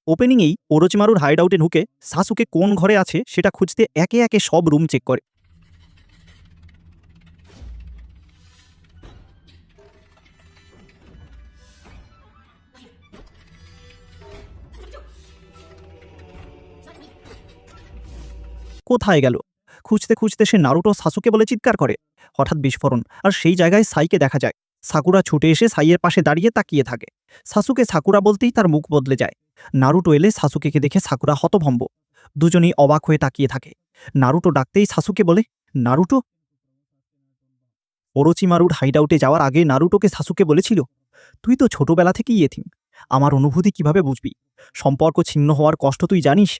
ওপেনিংয়েই ওরোচিমারুর hide আউটে ঢুকে Sasuke কোন ঘরে আছে সেটা খুঁজতে একে একে সব রুম চেক করে। কোথায় গেল? খুঁজতে খুঁজতে সে নারুটো সাসুকে বলে চিৎকার করে। হঠাৎ বিস্ফোরণ, আর সেই জায়গায় সাইকে দেখা যায়। সাকুরা ছুটে এসে সাইয়ের পাশে দাঁড়িয়ে তাকিয়ে থাকে। সাসুকে সাকুরা বলতেই তার মুখ বদলে যায়। নারুটো এলে সাসুকেকে দেখে সাকুরা হতভম্ব। দুজনেই অবাক হয়ে তাকিয়ে থাকে। নারুটো ডাকতেই সাসুকে বলে, নারুটো। ওরোচিমারুর হাইডআউটে যাওয়ার আগে নারুটোকে সাসুকে বলেছিল, তুই তো ছোটবেলা থেকেই এতিম, আমার অনুভূতি কিভাবে বুঝবি? সম্পর্ক ছিন্ন হওয়ার কষ্ট তুই জানিস?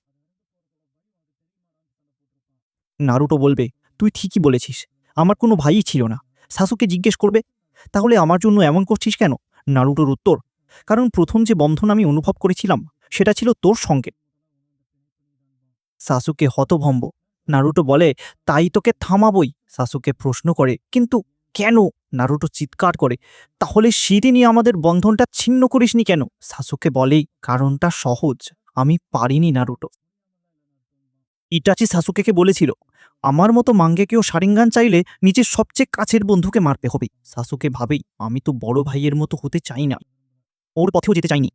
নারুটো বলবে, তুই ঠিকই বলেছিস, আমার কোনো ভাইই ছিল না। সাসুকে জিজ্ঞেস করবে, তাহলে আমার জন্য এমন করছিস কেন? নারুটোর উত্তর, কারণ প্রথম যে বন্ধন আমি অনুভব করেছিলাম সেটা ছিল তোর সঙ্গে। সাসুকে হতভম্ব। নারুটো বলে, তাই তোকে থামাবই। সাসুকে প্রশ্ন করে, কিন্তু কেন? নারুটো চিৎকার করে, তাহলে সেদিনই আমাদের বন্ধনটা ছিন্ন করিসনি কেন? সাসুকে বলে, কারণটা সহজ, আমি পারিনি নারুটো। ইটাচি সাসুকেকে বলেছিল, আমার মতো মাঙ্গেকেও শারিঙ্গান চাইলে নিজের সবচেয়ে কাছের বন্ধুকে মারতে হবে। সাসুকে ভাবেই, আমি তো বড় ভাইয়ের মতো হতে চাই না, ওর পথেও যেতে চাইনি।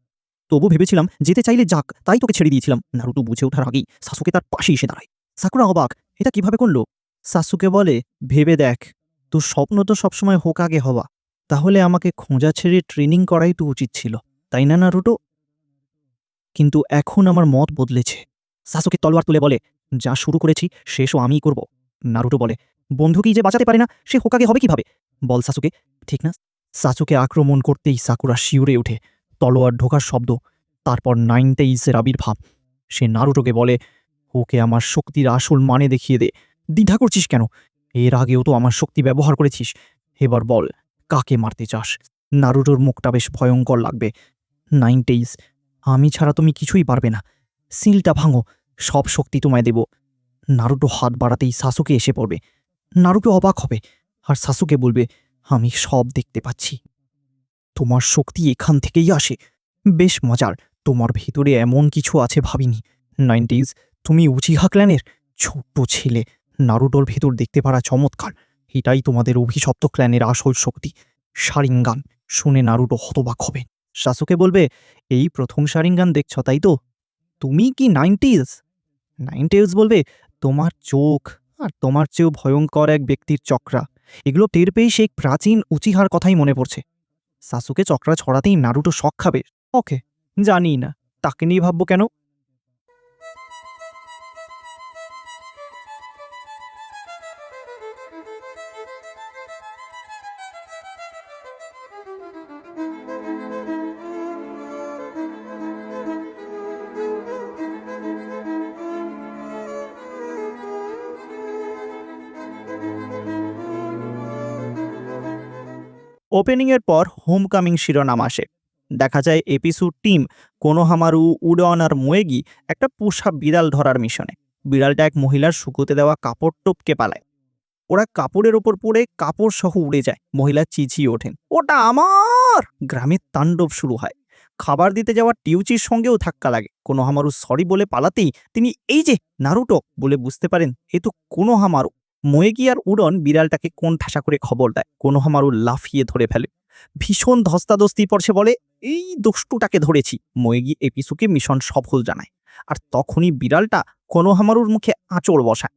তবু ভেবেছিলাম যেতে চাইলে যাক, তাই তোকে ছেড়ে দিয়েছিলাম। নারুটো বুঝে ওঠার আগেই সাসুকে তার পাশে এসে দাঁড়ায়। সাকুরা অবাক, এটা কিভাবে করলো? সাসুকে বলে, ভেবে দেখ, তোর স্বপ্ন তো সবসময় হোকাগে হওয়া, তাহলে আমাকে খোঁজা ছেড়ে ট্রেনিং করাই তো উচিত ছিল, তাই না নারুটো? কিন্তু এখন আমার মত বদলেছে। সাসুকে তলোয়ার তুলে বলে, যা শুরু করেছি শেষও আমিই করব। নারুটো বলে, বন্ধুকেই যে বাঁচাতে পারে না সে হোকাগে হবে কিভাবে? বল সাসুকে, ঠিক না? সাসুকে আক্রমণ করতেই সাকুরা শিউরে ওঠে। তলোয়ার ঢোকার শব্দ, তারপর 9 আবির্ভাব। সে নারুটোকে বলে, ওকে আমার শক্তির আসল মানে দেখিয়ে দে। দ্বিধা করছিস কেন? এর আগেও তো আমার শক্তি ব্যবহার করেছিস, এবার বল, কাকে মারতে চাস? নারুটোর মুখটা বেশ ভয়ঙ্কর লাগবে। 9, আমি ছাড়া তুমি কিছুই পারবে না, সিলটা ভাঙো, সব শক্তি তোমায় দেব। নারুটো হাত বাড়াতেই সাসুকে এসে পড়বে। নারুটো অবাক হবে, আর সাসুকে বলবে, আমি সব দেখতে পাচ্ছি, তোমার শক্তি এখান থেকেই আসে। বেশ মজার, তোমার ভেতরে এমন কিছু আছে ভাবিনি। 9, তুমি উচিহা ক্ল্যানের ছোট্ট ছেলে। নারুটোর ভেতর দেখতে পারা চমৎকার, এটাই তোমাদের অভিশপ্ত ক্ল্যানের আসল শক্তি, শারিঙ্গান। শুনে নারুটো হতবাক হবে। সাসুকে বলবে, এই প্রথম শারিঙ্গান দেখছ তাই তো? তুমি কি 9? 9 বলবে, তোমার চোখ আর তোমার চেয়েও ভয়ঙ্কর এক ব্যক্তির চক্রা, এগুলো টের পেয়ে সেই প্রাচীন উচিহার কথাই মনে পড়ছে। সাসুকে চক্রা ছড়াতেই নারুটো শক খাবে। ওকে, জানি না, তাকে নিয়ে ভাববো কেন? ওপেনিংয়ের পর হোমকামিং শিরোনাম আসে। দেখা যায় এপিসোড টিম কোনোহামারু, উডন আর মোয়েগি একটা পোষা বিড়াল ধরার মিশনে। বিড়ালটা এক মহিলার শুকোতে দেওয়া কাপড় টপকে পালায়। ওরা কাপড়ের ওপর পড়ে কাপড় সহ উড়ে যায়। মহিলা চিচিয়ে ওঠেন, ওটা আমার! গ্রামের তাণ্ডব শুরু হয়। খাবার দিতে যাওয়া টিউচির সঙ্গেও ধাক্কা লাগে। কোনোহামারু সরি বলে পালাতেই তিনি এই যে নারুটো বলে বুঝতে পারেন এ তো কোনোহামারু। মোয়েগি আর উড়ন বিড়ালটাকে কোণ ঠাসা করে খবর দেয়। কোনোহামারু লাফিয়ে ধরে ফেলে। ভীষণ ধস্তাধস্তি পর সে বলে, এই দুষ্টুটাকে ধরেছি। মোয়েগি এপিসুকে মিশন সফল জানায়। আর তখনই বিড়ালটা কোনোহামারুর মুখে আঁচড় বসায়।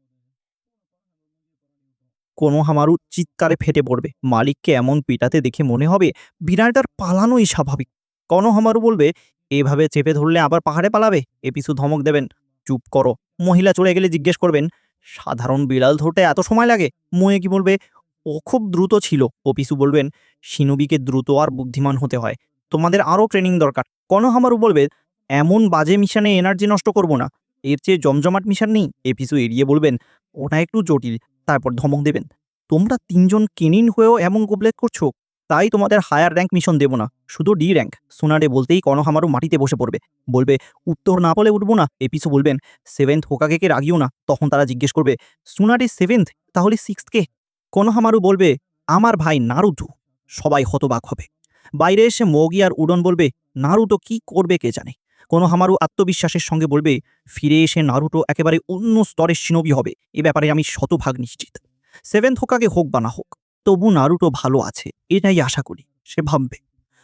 কোনোহামারু চিৎকারে ফেটে পড়বে। মালিককে এমন পিটাতে দেখে মনে হবে বিড়ালটার পালানোই স্বাভাবিক। কোনোহামারু বলবে, এভাবে চেপে ধরলে আবার পাহাড়ে পালাবে? এপিসু ধমক দেবেন, চুপ করো। মহিলা চলে গেলে জিজ্ঞেস করবেন, সাধারণ বিড়াল ধরতে এত সময় লাগে? মোয়েগি বলবে, ও খুব দ্রুত ছিল। অপিসু বলবেন, শিনোবিকে দ্রুত আর বুদ্ধিমান হতে হয়, তোমাদের আরও ট্রেনিং দরকার। কোনোহামারু বলবে, এমন বাজে মিশনে এনার্জি নষ্ট করব না, এর চেয়ে জমজমাট মিশন নেই। এপিসু এড়িয়ে বলবেন, ওটা একটু জটিল। তারপর ধমক দেবেন, তোমরা তিনজন কেনিন হয়েও এমন গোবলেট করছো, তাই তোমাদের হায়ার র্যাঙ্ক মিশন দেব না, শুধু ডি র্যাঙ্ক। সোনারে বলতেই কোনোহামারু মাটিতে বসে পড়বে। বলবে, উত্তর না বলে উঠবো না। এপিসু বলবেন, 7th হোকাগেকে রাগিও না। তখন তারা জিজ্ঞেস করবে, সোনারে 7th, তাহলে 6th কে? কোনোহামারু বলবে, আমার ভাই নারুটো। সবাই হতবাক হবে। বাইরে এসে মোগি আর উডন বলবে, নারুটো কি করবে কে জানে। কোনোহামারু আত্মবিশ্বাসের সঙ্গে বলবে, ফিরে এসে নারুটো একেবারে অন্য স্তরের শিনোবি হবে, এ ব্যাপারে আমি শতভাগ নিশ্চিত। সেভেন্থ হোকাগে হোক বা না হোক, তবু নারুটো ভালো আছে এটাই আশা করি, সে ভাববে।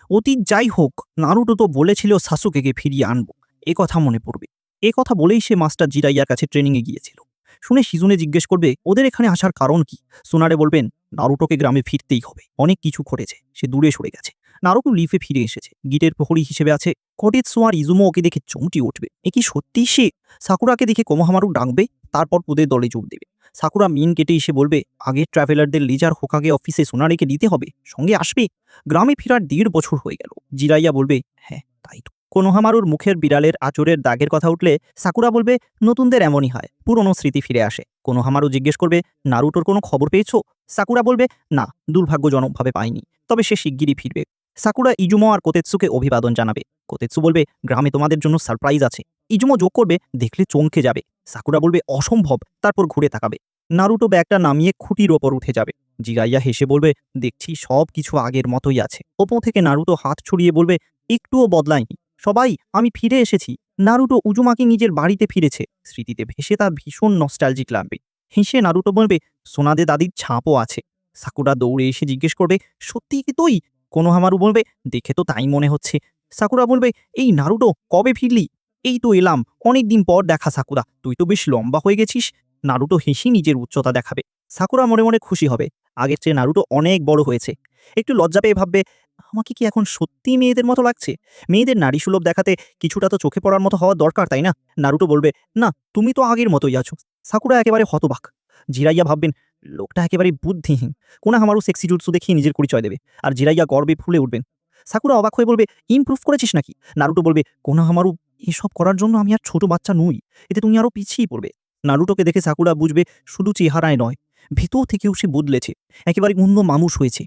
অতীত যাই হোক, নারুটো তো বলেছিল সাসুকেকে ফিরিয়ে আনবো, এ কথা মনে পড়বে। এ কথা বলেই সে মাস্টার জিরাইয়ার কাছে ট্রেনিংয়ে গিয়েছিল। শুনে শিজুনে জিজ্ঞেস করবে ওদের এখানে আসার কারণ কি। সুনারে বলবেন নারুটোকে গ্রামে ফিরতেই হবে, অনেক কিছু ঘটেছে, সে দূরে সরে গেছে। নারুটো লিফে ফিরে এসেছে, গিটের প্রহরী হিসেবে আছে। কোটেৎসু আর ইজুমো ওকে দেখে চমটি উঠবে, এ কি সত্যিই সে? সাকুরাকে দেখে কোনোহামারু ডাকবে, তারপর ওদের দলে যোগ দেবে। সাকুরা মিন কেটে এসে বলবে আগের ট্রাভেলারদের লিজার হোকাগে অফিসে সোনারিকে নিতে হবে, সঙ্গে আসবে। গ্রামে ফেরার 1.5 বছর হয়ে গেল। জিরাইয়া বলবে হ্যাঁ তাই তো। কোনোহামারুর মুখের বিড়ালের আঁচড়ের দাগের কথা উঠলে সাকুরা বলবে নতুনদের এমনই হয়, পুরনো স্মৃতি ফিরে আসে। কোনোহামারু জিজ্ঞেস করবে নারুটোর কোনো খবর পেয়েছো? সাকুরা বলবে না, দুর্ভাগ্যজনকভাবে পাইনি, তবে সে শিগগিরই ফিরবে। সাকুরা ইজুমো আর কোতেৎসুকে অভিবাদন জানাবে। কোতেৎসু বলবে গ্রামে তোমাদের জন্য সারপ্রাইজ আছে। ইজুমো যোগ করবে দেখলে চমকে যাবে। সাকুরা বলবে অসম্ভব, তারপর ঘুরে তাকাবে। নারুটো ব্যাগটা নামিয়ে খুঁটির ওপর উঠে যাবে। জিরাইয়া হেসে বলবে দেখছি সব কিছু আগের মতোই আছে। ওপর থেকে নারুটো হাত ছড়িয়ে বলবে একটুও বদলায়নি সবাই, আমি ফিরে এসেছি। নারুটো উজুমাকি নিজের বাড়িতে ফিরেছে, স্মৃতিতে ভেসে তার ভীষণ নস্টালজিক লাগবে। হেসে নারুটো বলবে সোনাদে দাদির ছাপও আছে। সাকুরা দৌড়ে এসে জিজ্ঞেস করবে সত্যি কি তুই? কোনোহামারু বলবে দেখে তো তাই মনে হচ্ছে। সাকুরা বলবে এই নারুটো কবে ফিরলি? এই তো এলাম, অনেক দিন পর দেখা সাকুরা, তুই তো বেশ লম্বা হয়ে গেছিস। নারুটো হেসে নিজের উচ্চতা দেখাবে। সাকুরা মনে মনে খুশি হবে, আগের চেয়ে নারুটো অনেক বড় হয়েছে। একটু লজ্জা পেয়ে ভাববে আমাকে কি এখন সত্যি মেয়েদের মতো লাগছে? মেয়েদের নারী সুলভ দেখাতে কিছুটা তো চোখে পড়ার মতো হওয়া দরকার, তাই না? নারুটো বলবে না, তুমি তো আগের মতোই আছো। সাকুরা একেবারে হতবাক। জিরাইয়া ভাববেন লোকটা একেবারে বুদ্ধিহীন। কোনোহামারু সেক্সি জুৎসু দেখিয়ে নিজের পরিচয় দেবে, আর জিরাইয়া গর্বে ফুলে উঠবেন। সাকুরা অবাক হয়ে বলবে ইমপ্রুভ করেছিস নাকি? নারুটো বলবে কোনোহামারু এসব করার জন্য আমি আর ছোট বাচ্চা নই, এতে তুমি আরো পিছিয়ে পড়বে। নারুটোকে দেখে সাকুরা বুঝবে শুধু চেহারায় নয়, ভেতর থেকেও সে বদলেছে, একেবারে অন্য মানুষ হয়েছে।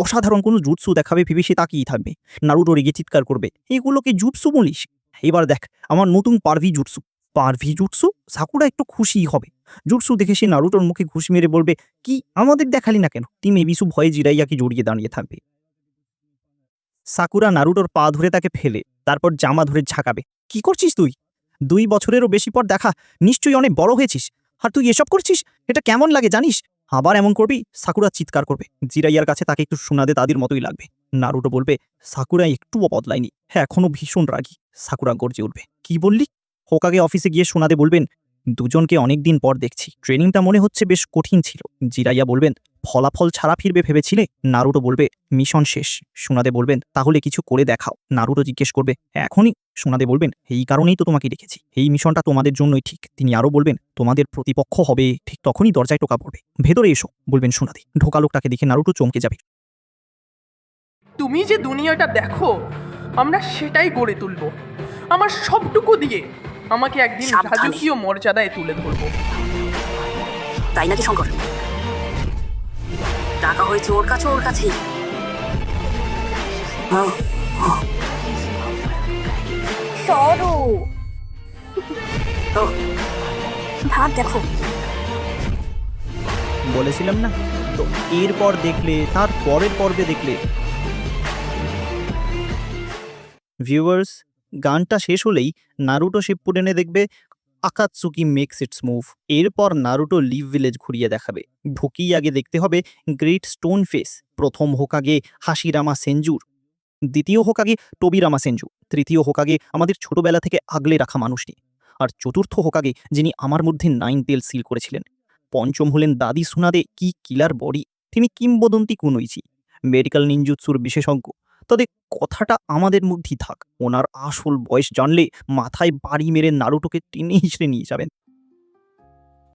অসাধারণ কোনো জুৎসু দেখাবে ভেবে সে তাকিয়ে থাকবে। নারুটো রেগে চিৎকার করবে এগুলোকে জুৎসু বলিস? এবার দেখ আমার নতুন পারভি জুৎসু। পারভি জুৎসু? সাকুরা একটু খুশি হবে। জুৎসু দেখে সে নারুটোর মুখে ঘুষি মেরে বলবে কি আমাদের দেখালি না কেন? টিম এবিসু ভয়ে জিরাইয়াকে জড়িয়ে দাঁড়িয়ে থাকবে। সাকুরা নারুটোর পা ধরে তাকে ফেলে তারপর জামা ধরে ঝাঁকাবে। কি করছিস তুই? 2 বছরেরও বেশি পর দেখা, নিশ্চয়ই অনেক বড় হয়েছিস, আর তুই এসব করছিস? এটা কেমন লাগে জানিস? আবার এমন করবি? সাকুরা চিৎকার করবে। জিরাইয়ার কাছে তাকে একটু সুনাদে তাদের মতোই লাগবে। নারুটো বলবে সাকুরা একটুও বদলায়নি, হ্যাঁ এখনো ভীষণ রাগী। সাকুরা গর্জে উঠবে কি বললি? হোকাগে অফিসে গিয়ে সুনাদে বলবেন দুজনকে অনেকদিন পর দেখছি, ট্রেনিংটা মনে হচ্ছে বেশ কঠিন ছিল। জিরাইয়া বলবেন ফলাফল ছাড়া ফিরবে ভেবেছিলে? নারুটো বলবে মিশন শেষ। সুনাদে বলবেন তাহলে কিছু করে দেখাও। নারুটো জিজ্ঞেস করবে এখনই? সুনাদে বলবেন এই কারণেই তো তোমাকে রেখেছি, এই মিশনটা তোমাদের জন্যই ঠিক। তিনি আরও বলবেন তোমাদের প্রতিপক্ষ হবে ঠিক তখনই দরজায় টোকা পড়বে, ভেতরে এসো বলবেন সুনাদে। ঢোকা লোকটাকে দেখে নারুটো চমকে যাবে। তুমি যে দুনিয়াটা দেখো আমরা সেটাই গড়ে তুলব, আমার সবটুকু দিয়ে আমাকে একদিন সাবধানে। রাজকীয় মর্যাদায় তুলে ধরবো। তাই নাকি শঙ্কর? টাকা হয়েছে ওর কাছেই। সরো, ও, ভাব দেখো। বলেছিলাম না তো, এরপর দেখলে তার পরের পর্বে দেখলে। ভিউয়ার্স, গানটা শেষ হলেই নারুটো শিপুডেনে দেখবে আকাতসুকি মেক্স ইটস মুভ। এরপর নারুটো লিভ ভিলেজ ঘুরিয়ে দেখাবে। ঢুকিয়ে আগে দেখতে হবে গ্রেট স্টোন ফেস, প্রথম হোকাগে হাসিরামা সেনজুর, দ্বিতীয় হোকাগে টোবিরামা সেনজু, তৃতীয় হোকাগে আমাদের ছোটবেলা থেকে আগলে রাখা মানুষটি, আর চতুর্থ হোকাগে যিনি আমার মধ্যে 9 তেল সিল করেছিলেন। পঞ্চম হলেন দাদি সুনাদে, কি কিলার বডি, তিনি কিংবদন্তি কুনোইচি, মেডিকেল নিনজুৎসুর বিশেষজ্ঞ। তবে কথাটা আমাদের মধ্যেই থাক, ওনার আসল বয়স জানলে মাথায় বাড়ি মেরে নারুটোকে টেনে হিঁচড়ে নিয়ে যাবেন।